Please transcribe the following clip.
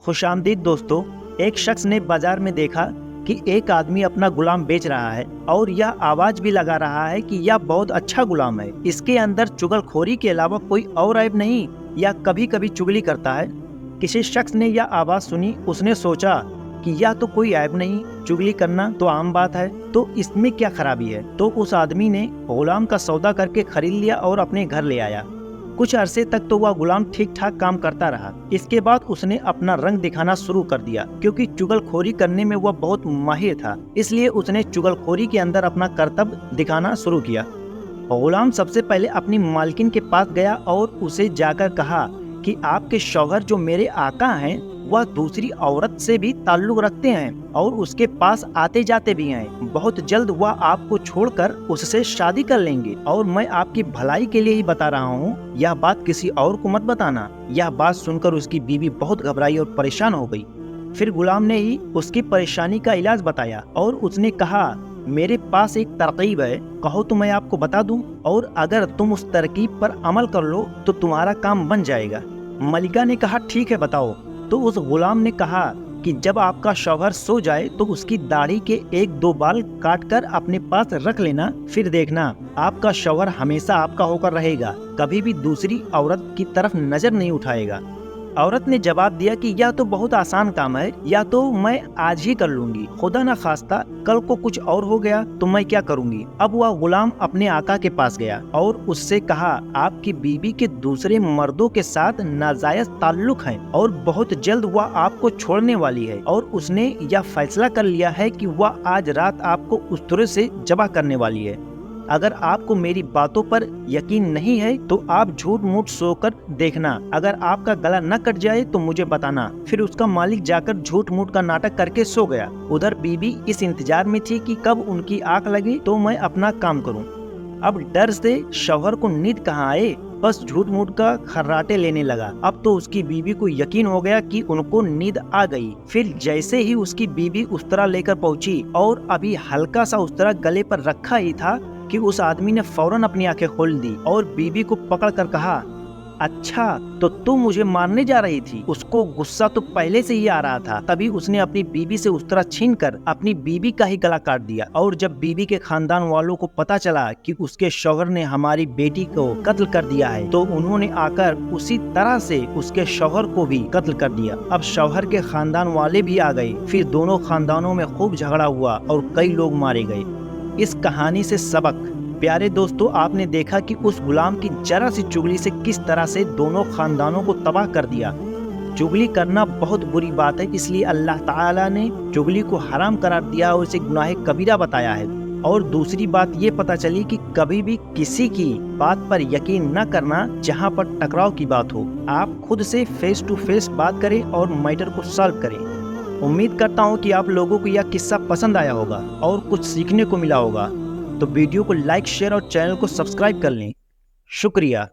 खुश आमदीद दोस्तों। एक शख्स ने बाजार में देखा कि एक आदमी अपना गुलाम बेच रहा है और यह आवाज भी लगा रहा है कि यह बहुत अच्छा गुलाम है, इसके अंदर चुगलखोरी के अलावा कोई और ऐब नहीं, यह कभी कभी चुगली करता है। किसी शख्स ने यह आवाज सुनी, उसने सोचा कि यह तो कोई ऐब नहीं, चुगली करना तो आम बात है, तो इसमें क्या खराबी है। तो उस आदमी ने गुलाम का सौदा करके खरीद लिया और अपने घर ले आया। कुछ अरसे तक तो वह गुलाम ठीक ठाक काम करता रहा। इसके बाद उसने अपना रंग दिखाना शुरू कर दिया, क्योंकि चुगलखोरी करने में वह बहुत माहिर था। इसलिए उसने चुगलखोरी के अंदर अपना कर्तव्य दिखाना शुरू किया। गुलाम सबसे पहले अपनी मालकिन के पास गया और उसे जाकर कहा कि आपके शौहर जो मेरे आका हैं, वह दूसरी औरत से भी ताल्लुक रखते हैं और उसके पास आते जाते भी हैं। बहुत जल्द वह आपको छोड़कर उससे शादी कर लेंगे और मैं आपकी भलाई के लिए ही बता रहा हूँ, यह बात किसी और को मत बताना। यह बात सुनकर उसकी बीवी बहुत घबराई और परेशान हो गई। फिर गुलाम ने ही उसकी परेशानी का इलाज बताया और उसने कहा, मेरे पास एक तरकीब है, कहो तो मैं आपको बता दूं, और अगर तुम उस तरकीब पर अमल कर लो तो तुम्हारा काम बन जाएगा। मलिका ने कहा, ठीक है बताओ। तो उस गुलाम ने कहा कि जब आपका शौहर सो जाए तो उसकी दाढ़ी के 1-2 बाल काटकर अपने पास रख लेना, फिर देखना आपका शौहर हमेशा आपका होकर रहेगा, कभी भी दूसरी औरत की तरफ नजर नहीं उठाएगा। औरत ने जवाब दिया कि यह तो बहुत आसान काम है, या तो मैं आज ही कर लूंगी, खुदा न खास्ता कल को कुछ और हो गया तो मैं क्या करूंगी। अब वह गुलाम अपने आका के पास गया और उससे कहा, आपकी बीवी के दूसरे मर्दों के साथ नाजायज ताल्लुक है और बहुत जल्द वह आपको छोड़ने वाली है, और उसने यह फैसला कर लिया है कि वह आज रात आपको उस तरह से जबा करने वाली है। अगर आपको मेरी बातों पर यकीन नहीं है तो आप झूठ मूठ सोकर देखना, अगर आपका गला न कट जाए तो मुझे बताना। फिर उसका मालिक जाकर झूठ मूठ का नाटक करके सो गया। उधर बीवी इस इंतजार में थी कि कब उनकी आंख लगे तो मैं अपना काम करूं। अब डर से शौहर को नींद कहाँ आए, बस झूठ मूठ का खर्राटे लेने लगा। अब तो उसकी बीवी को यकीन हो गया कि उनको नींद आ गई। फिर जैसे ही उसकी बीवी उस्तरा लेकर पहुंची और अभी हल्का सा उस्तरा गले पर रखा ही था कि उस आदमी ने फौरन अपनी आंखें खोल दी और बीवी को पकड़ कर कहा, अच्छा तो तू मुझे मारने जा रही थी। उसको गुस्सा तो पहले से ही आ रहा था। तभी उसने अपनी बीवी से उस्तरा छीनकर अपनी बीवी का ही गला काट दिया। और जब बीवी के खानदान वालों को पता चला कि उसके शौहर ने हमारी बेटी को कत्ल कर दिया है, तो उन्होंने आकर उसी तरह से उसके शौहर को भी कत्ल कर दिया। अब शौहर के खानदान वाले भी आ गए। फिर दोनों खानदानों में खूब झगड़ा हुआ और कई लोग मारे गए। इस कहानी से सबक, प्यारे दोस्तों, आपने देखा कि उस गुलाम की जरा सी चुगली से किस तरह से दोनों खानदानों को तबाह कर दिया। चुगली करना बहुत बुरी बात है, इसलिए अल्लाह ताला ने चुगली को हराम करार दिया और इसे गुनाह कबीरा बताया है। और दूसरी बात ये पता चली कि कभी भी किसी की बात पर यकीन न करना जहाँ पर टकराव की बात हो। आप खुद से फेस टू फेस बात करें और मैटर को सॉल्व करें। उम्मीद करता हूँ कि आप लोगों को यह किस्सा पसंद आया होगा और कुछ सीखने को मिला होगा। तो वीडियो को लाइक, शेयर और चैनल को सब्सक्राइब कर लें। शुक्रिया।